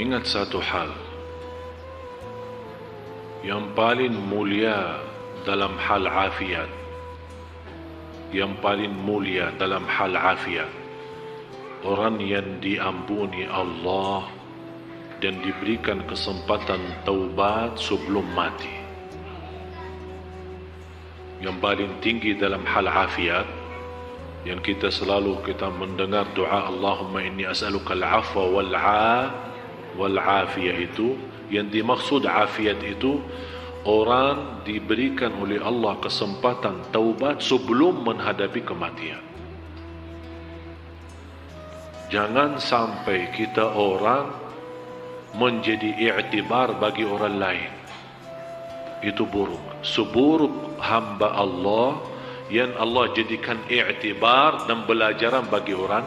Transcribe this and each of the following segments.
Ingat satu hal, yang paling mulia dalam hal afiat, yang paling mulia dalam hal afiat, orang yang diampuni Allah dan diberikan kesempatan taubat sebelum mati. Yang paling tinggi dalam hal afiat, yang kita selalu mendengar doa Allahumma inni as'aluka al-afwa wal-afiyah, itu yang dimaksud afiat itu orang diberikan oleh Allah kesempatan taubat sebelum menghadapi kematian. Jangan sampai kita orang menjadi i'tibar bagi orang lain. Itu buruk. Seburuk hamba Allah yang Allah jadikan i'tibar dan belajaran bagi orang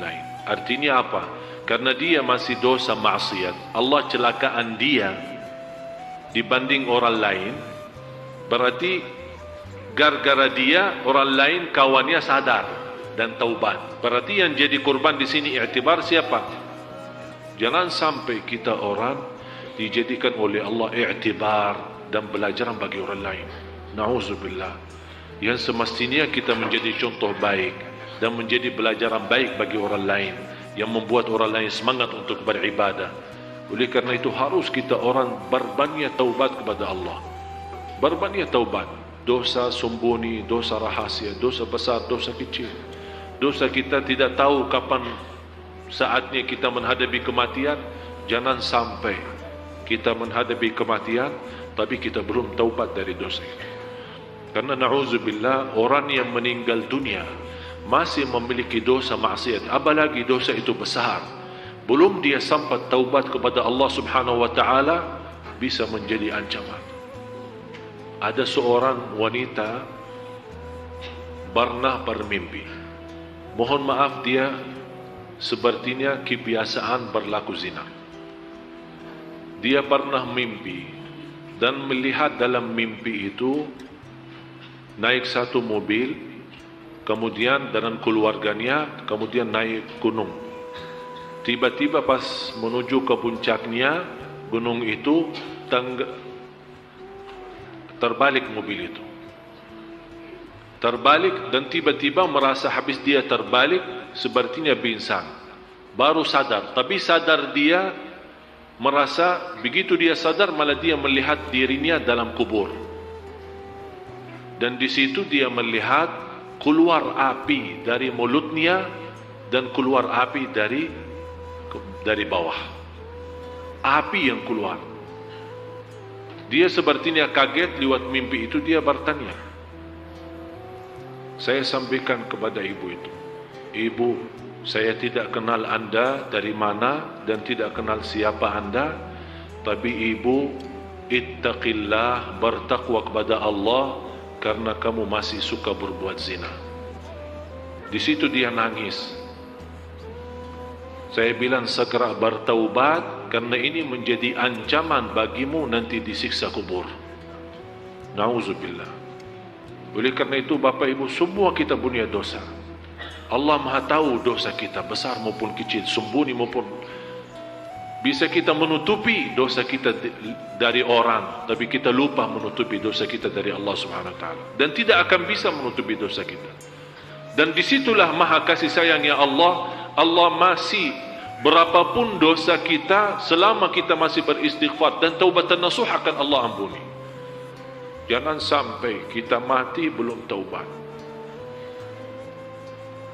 lain. Artinya apa? Karena dia masih dosa maksiat, Allah celakaan dia dibanding orang lain. Berarti gara-gara dia orang lain kawannya sadar dan taubat. Berarti yang jadi korban di sini i'tibar siapa? Jangan sampai kita orang dijadikan oleh Allah i'tibar dan belajaran bagi orang lain. Na'udzubillah. Yang semestinya kita menjadi contoh baik dan menjadi belajaran baik bagi orang lain, yang membuat orang lain semangat untuk beribadah. Oleh kerana itu harus kita orang berbanyak taubat kepada Allah. Berbanyak taubat. Dosa sembunyi, dosa rahasia, dosa besar, dosa kecil. Dosa kita tidak tahu kapan saatnya kita menghadapi kematian. Jangan sampai kita menghadapi kematian tapi kita belum taubat dari dosa itu. Karena na'udzubillah, orang yang meninggal dunia masih memiliki dosa maksiat, apalagi dosa itu besar, belum dia sampai taubat kepada Allah Subhanahu wa taala, bisa menjadi ancaman. Ada seorang wanita pernah bermimpi. Mohon maaf, dia sepertinya kebiasaan berlaku zina. Dia pernah mimpi dan melihat dalam mimpi itu naik satu mobil, kemudian dengan keluarganya, kemudian naik gunung. Tiba-tiba pas menuju ke puncaknya gunung itu, terbalik mobil itu. Terbalik dan tiba-tiba merasa habis dia terbalik, sepertinya pingsan. Baru sadar, tapi sadar dia merasa, begitu dia sadar malah dia melihat dirinya dalam kubur. Dan di situ dia melihat keluar api dari mulutnya dan keluar api dari bawah. Api yang keluar. Dia sepertinya kaget lewat mimpi itu. Dia bertanya. Saya sampaikan kepada ibu itu, Ibu, saya tidak kenal anda dari mana dan tidak kenal siapa anda, tapi ibu ittaqillah, bertakwa kepada Allah, karena kamu masih suka berbuat zina. Di situ dia nangis. Saya bilang segera bertaubat, karena ini menjadi ancaman bagimu nanti disiksa kubur. Na'udzubillah. Oleh karena itu Bapak Ibu, semua kita punya dosa. Allah Maha tahu dosa kita, besar maupun kecil, sembunyi maupun. Bisa kita menutupi dosa kita dari orang, tapi kita lupa menutupi dosa kita dari Allah Subhanahu wa taala, dan tidak akan bisa menutupi dosa kita. Dan disitulah maha kasih sayangnya Allah. Allah masih, berapapun dosa kita, selama kita masih beristighfar dan taubatan nasuh, akan Allah ampuni. Jangan sampai kita mati belum taubat.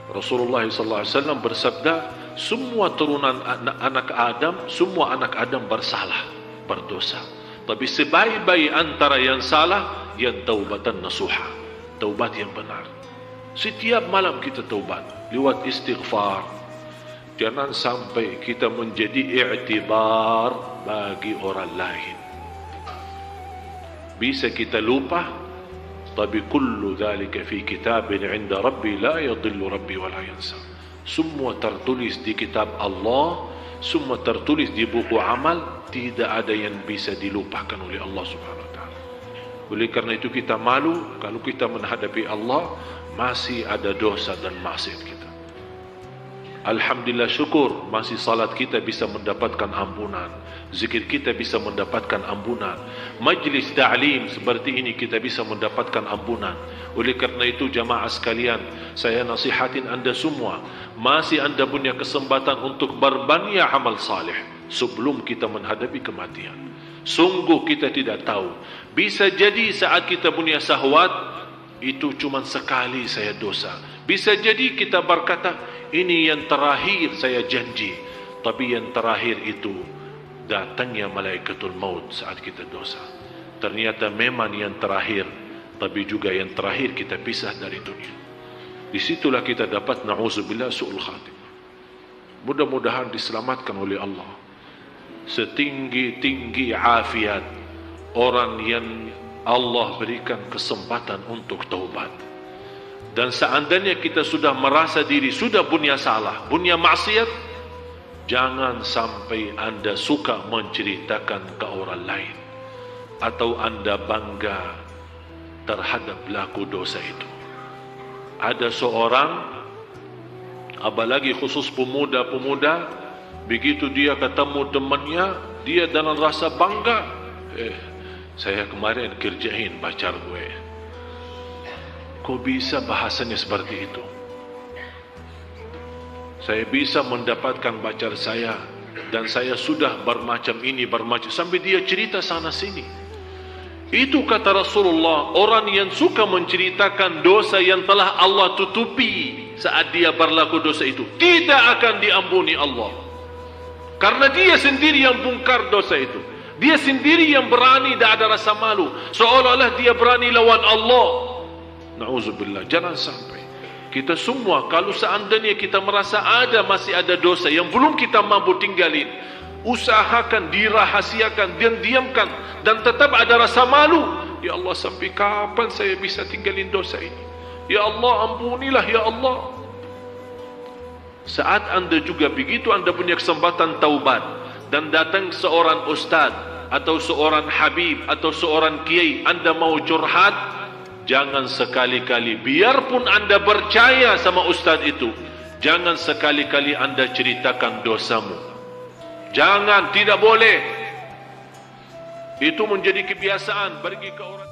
Rasulullah SAW bersabda, semua turunan anak Adam, semua anak Adam bersalah, berdosa. Tapi sebaik-baik antara yang salah, yang taubatan nasuha, taubat yang benar. Setiap malam kita taubat lewat istighfar. Jangan sampai kita menjadi i'tibar bagi orang lain. Bisa kita lupa, tapi kullu dzalika fi kitabin 'inda rabbi la yadhillu rabbi wa la yansa. Semua tertulis di kitab Allah, semua tertulis di buku amal, tidak ada yang bisa dilupakan oleh Allah Subhanahu wa taala. Oleh karena itu kita malu kalau kita menghadapi Allah masih ada dosa dan maksiat kita. Alhamdulillah, syukur masih salat kita bisa mendapatkan ampunan, zikir kita bisa mendapatkan ampunan, majlis ta'lim seperti ini kita bisa mendapatkan ampunan. Oleh kerana itu jamaah sekalian, saya nasihatin anda semua, masih anda punya kesempatan untuk berbanyak amal saleh sebelum kita menghadapi kematian. Sungguh kita tidak tahu, bisa jadi saat kita punya syahwat itu cuma sekali saya dosa, bisa jadi kita berkata ini yang terakhir saya janji, tapi yang terakhir itu datangnya malaikatul maut saat kita dosa. Ternyata memang yang terakhir, tapi juga yang terakhir kita pisah dari dunia. Disitulah kita dapat na'udzubillah su'ul khatimah. Mudah-mudahan diselamatkan oleh Allah. Setinggi-tinggi afiat orang yang Allah berikan kesempatan untuk taubat. Dan seandainya kita sudah merasa diri sudah punya salah, punya maksiat, jangan sampai anda suka menceritakan ke orang lain atau anda bangga terhadap pelaku dosa itu. Ada seorang, apalagi khusus pemuda-pemuda, begitu dia ketemu temannya, dia dalam rasa bangga, saya kemarin kerjain pacar gue. Kok bisa bahasanya seperti itu? Saya bisa mendapatkan pacar saya, dan saya sudah bermacam ini, bermacam, sampai dia cerita sana sini. Itu kata Rasulullah, orang yang suka menceritakan dosa yang telah Allah tutupi saat dia berlaku dosa itu, tidak akan diampuni Allah. Karena dia sendiri yang bongkar dosa itu. Dia sendiri yang berani, tak ada rasa malu, seolah-olah dia berani lawan Allah. Na'udzubillah, jangan sampai kita semua, kalau seandainya kita merasa masih ada dosa yang belum kita mampu tinggalin, usahakan dirahasiakan dan diamkan, dan tetap ada rasa malu. Ya Allah, sampai kapan saya bisa tinggalin dosa ini? Ya Allah, ampunilah ya Allah. Saat anda juga begitu, anda punya kesempatan taubat dan datang seorang ustaz atau seorang habib atau seorang kiai, anda mau curhat, jangan sekali-kali, biarpun anda percaya sama ustaz itu, jangan sekali-kali anda ceritakan dosamu. Jangan, tidak boleh. Itu menjadi kebiasaan pergi ke orang